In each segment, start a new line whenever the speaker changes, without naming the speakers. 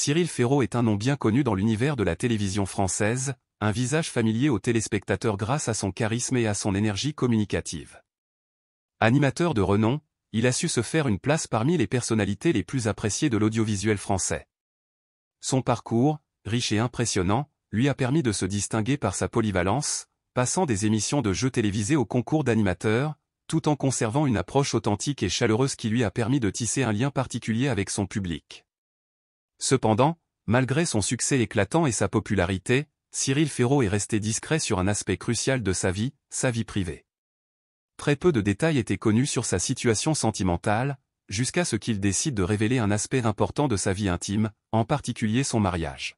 Cyril Ferraud est un nom bien connu dans l'univers de la télévision française, un visage familier aux téléspectateurs grâce à son charisme et à son énergie communicative. Animateur de renom, il a su se faire une place parmi les personnalités les plus appréciées de l'audiovisuel français. Son parcours, riche et impressionnant, lui a permis de se distinguer par sa polyvalence, passant des émissions de jeux télévisés au concours d'animateurs, tout en conservant une approche authentique et chaleureuse qui lui a permis de tisser un lien particulier avec son public. Cependant, malgré son succès éclatant et sa popularité, Cyril Ferraud est resté discret sur un aspect crucial de sa vie privée. Très peu de détails étaient connus sur sa situation sentimentale, jusqu'à ce qu'il décide de révéler un aspect important de sa vie intime, en particulier son mariage.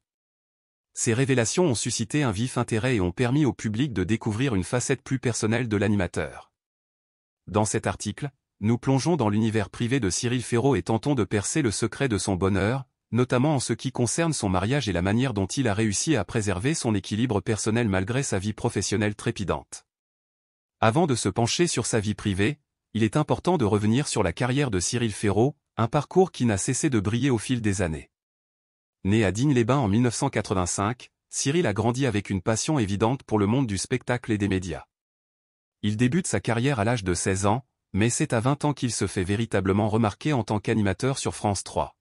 Ces révélations ont suscité un vif intérêt et ont permis au public de découvrir une facette plus personnelle de l'animateur. Dans cet article, nous plongeons dans l'univers privé de Cyril Ferraud et tentons de percer le secret de son bonheur, notamment en ce qui concerne son mariage et la manière dont il a réussi à préserver son équilibre personnel malgré sa vie professionnelle trépidante. Avant de se pencher sur sa vie privée, il est important de revenir sur la carrière de Cyril Ferraud, un parcours qui n'a cessé de briller au fil des années. Né à Digne-les-Bains en 1985, Cyril a grandi avec une passion évidente pour le monde du spectacle et des médias. Il débute sa carrière à l'âge de 16 ans, mais c'est à 20 ans qu'il se fait véritablement remarquer en tant qu'animateur sur France 3.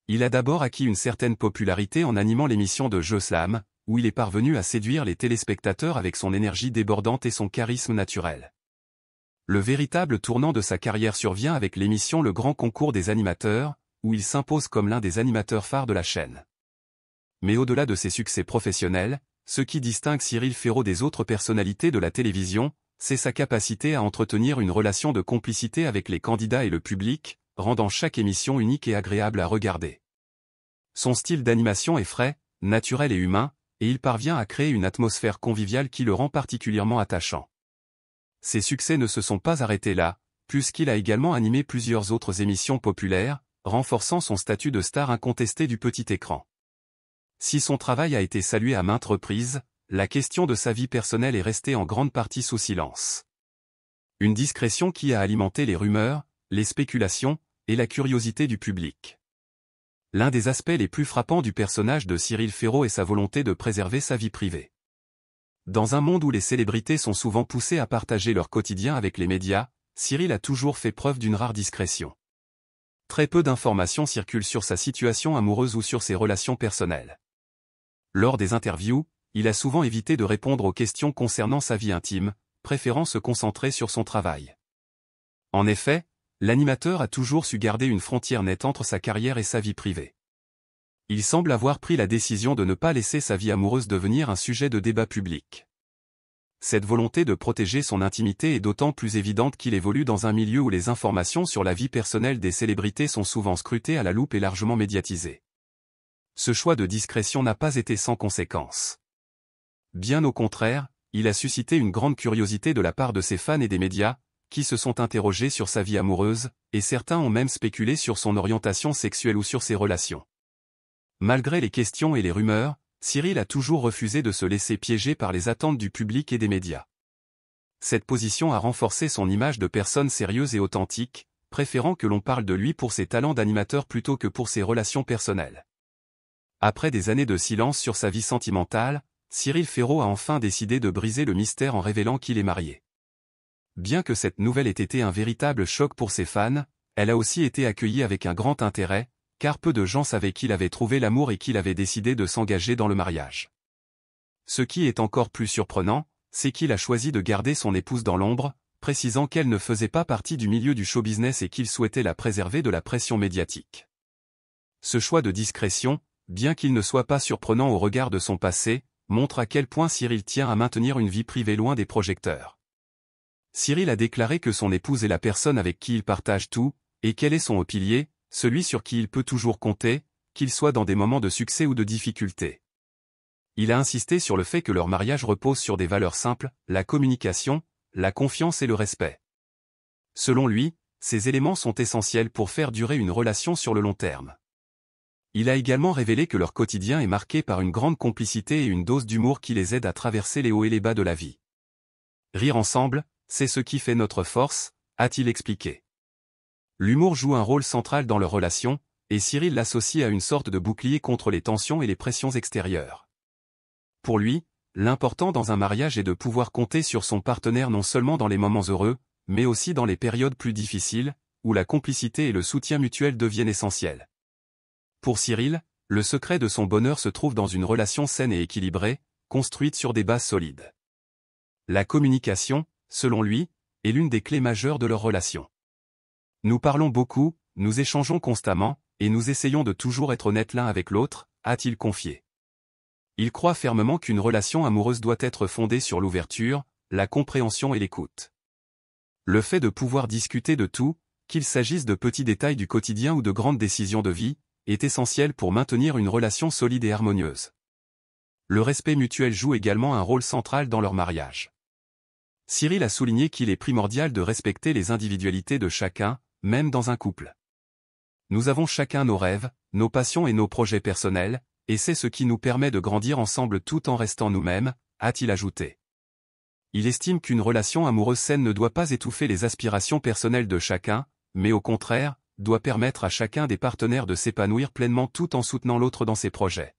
Il a d'abord acquis une certaine popularité en animant l'émission de Jeux Slam, où il est parvenu à séduire les téléspectateurs avec son énergie débordante et son charisme naturel. Le véritable tournant de sa carrière survient avec l'émission Le Grand Concours des animateurs, où il s'impose comme l'un des animateurs phares de la chaîne. Mais au-delà de ses succès professionnels, ce qui distingue Cyril Ferraud des autres personnalités de la télévision, c'est sa capacité à entretenir une relation de complicité avec les candidats et le public, rendant chaque émission unique et agréable à regarder. Son style d'animation est frais, naturel et humain, et il parvient à créer une atmosphère conviviale qui le rend particulièrement attachant. Ses succès ne se sont pas arrêtés là, puisqu'il a également animé plusieurs autres émissions populaires, renforçant son statut de star incontesté du petit écran. Si son travail a été salué à maintes reprises, la question de sa vie personnelle est restée en grande partie sous silence. Une discrétion qui a alimenté les rumeurs, les spéculations, et la curiosité du public. L'un des aspects les plus frappants du personnage de Cyril Ferraud est sa volonté de préserver sa vie privée. Dans un monde où les célébrités sont souvent poussées à partager leur quotidien avec les médias, Cyril a toujours fait preuve d'une rare discrétion. Très peu d'informations circulent sur sa situation amoureuse ou sur ses relations personnelles. Lors des interviews, il a souvent évité de répondre aux questions concernant sa vie intime, préférant se concentrer sur son travail. En effet, l'animateur a toujours su garder une frontière nette entre sa carrière et sa vie privée. Il semble avoir pris la décision de ne pas laisser sa vie amoureuse devenir un sujet de débat public. Cette volonté de protéger son intimité est d'autant plus évidente qu'il évolue dans un milieu où les informations sur la vie personnelle des célébrités sont souvent scrutées à la loupe et largement médiatisées. Ce choix de discrétion n'a pas été sans conséquences. Bien au contraire, il a suscité une grande curiosité de la part de ses fans et des médias, qui se sont interrogés sur sa vie amoureuse, et certains ont même spéculé sur son orientation sexuelle ou sur ses relations. Malgré les questions et les rumeurs, Cyril a toujours refusé de se laisser piéger par les attentes du public et des médias. Cette position a renforcé son image de personne sérieuse et authentique, préférant que l'on parle de lui pour ses talents d'animateur plutôt que pour ses relations personnelles. Après des années de silence sur sa vie sentimentale, Cyril Ferraud a enfin décidé de briser le mystère en révélant qu'il est marié. Bien que cette nouvelle ait été un véritable choc pour ses fans, elle a aussi été accueillie avec un grand intérêt, car peu de gens savaient qu'il avait trouvé l'amour et qu'il avait décidé de s'engager dans le mariage. Ce qui est encore plus surprenant, c'est qu'il a choisi de garder son épouse dans l'ombre, précisant qu'elle ne faisait pas partie du milieu du show-business et qu'il souhaitait la préserver de la pression médiatique. Ce choix de discrétion, bien qu'il ne soit pas surprenant au regard de son passé, montre à quel point Cyril tient à maintenir une vie privée loin des projecteurs. Cyril a déclaré que son épouse est la personne avec qui il partage tout, et qu'elle est son haut pilier, celui sur qui il peut toujours compter, qu'il soit dans des moments de succès ou de difficulté. Il a insisté sur le fait que leur mariage repose sur des valeurs simples, la communication, la confiance et le respect. Selon lui, ces éléments sont essentiels pour faire durer une relation sur le long terme. Il a également révélé que leur quotidien est marqué par une grande complicité et une dose d'humour qui les aide à traverser les hauts et les bas de la vie. Rire ensemble, c'est ce qui fait notre force, a-t-il expliqué. L'humour joue un rôle central dans leur relation, et Cyril l'associe à une sorte de bouclier contre les tensions et les pressions extérieures. Pour lui, l'important dans un mariage est de pouvoir compter sur son partenaire non seulement dans les moments heureux, mais aussi dans les périodes plus difficiles, où la complicité et le soutien mutuel deviennent essentiels. Pour Cyril, le secret de son bonheur se trouve dans une relation saine et équilibrée, construite sur des bases solides. La communication, selon lui, est l'une des clés majeures de leur relation. Nous parlons beaucoup, nous échangeons constamment, et nous essayons de toujours être honnêtes l'un avec l'autre, a-t-il confié. Il croit fermement qu'une relation amoureuse doit être fondée sur l'ouverture, la compréhension et l'écoute. Le fait de pouvoir discuter de tout, qu'il s'agisse de petits détails du quotidien ou de grandes décisions de vie, est essentiel pour maintenir une relation solide et harmonieuse. Le respect mutuel joue également un rôle central dans leur mariage. Cyril a souligné qu'il est primordial de respecter les individualités de chacun, même dans un couple. Nous avons chacun nos rêves, nos passions et nos projets personnels, et c'est ce qui nous permet de grandir ensemble tout en restant nous-mêmes, a-t-il ajouté. Il estime qu'une relation amoureuse saine ne doit pas étouffer les aspirations personnelles de chacun, mais au contraire, doit permettre à chacun des partenaires de s'épanouir pleinement tout en soutenant l'autre dans ses projets.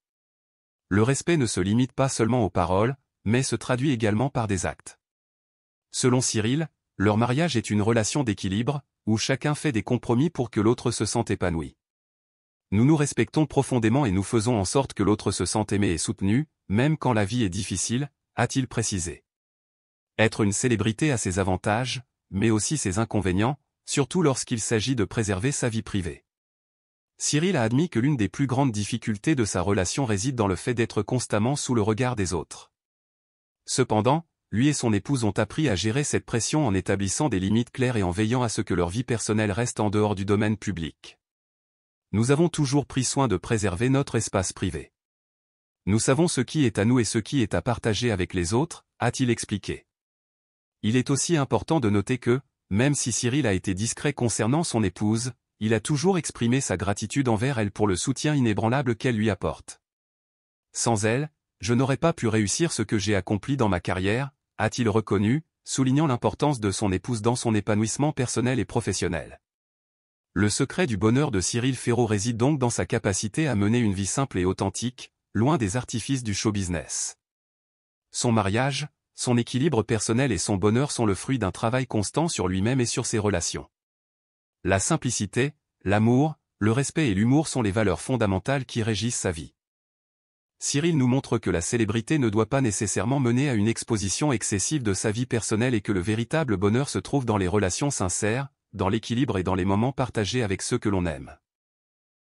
Le respect ne se limite pas seulement aux paroles, mais se traduit également par des actes. Selon Cyril, leur mariage est une relation d'équilibre, où chacun fait des compromis pour que l'autre se sente épanoui. Nous nous respectons profondément et nous faisons en sorte que l'autre se sente aimé et soutenu, même quand la vie est difficile, a-t-il précisé. Être une célébrité a ses avantages, mais aussi ses inconvénients, surtout lorsqu'il s'agit de préserver sa vie privée. Cyril a admis que l'une des plus grandes difficultés de sa relation réside dans le fait d'être constamment sous le regard des autres. Cependant, lui et son épouse ont appris à gérer cette pression en établissant des limites claires et en veillant à ce que leur vie personnelle reste en dehors du domaine public. Nous avons toujours pris soin de préserver notre espace privé. Nous savons ce qui est à nous et ce qui est à partager avec les autres, a-t-il expliqué. Il est aussi important de noter que, même si Cyril a été discret concernant son épouse, il a toujours exprimé sa gratitude envers elle pour le soutien inébranlable qu'elle lui apporte. Sans elle, je n'aurais pas pu réussir ce que j'ai accompli dans ma carrière, a-t-il reconnu, soulignant l'importance de son épouse dans son épanouissement personnel et professionnel. Le secret du bonheur de Cyril Ferraud réside donc dans sa capacité à mener une vie simple et authentique, loin des artifices du show business. Son mariage, son équilibre personnel et son bonheur sont le fruit d'un travail constant sur lui-même et sur ses relations. La simplicité, l'amour, le respect et l'humour sont les valeurs fondamentales qui régissent sa vie. Cyril nous montre que la célébrité ne doit pas nécessairement mener à une exposition excessive de sa vie personnelle et que le véritable bonheur se trouve dans les relations sincères, dans l'équilibre et dans les moments partagés avec ceux que l'on aime.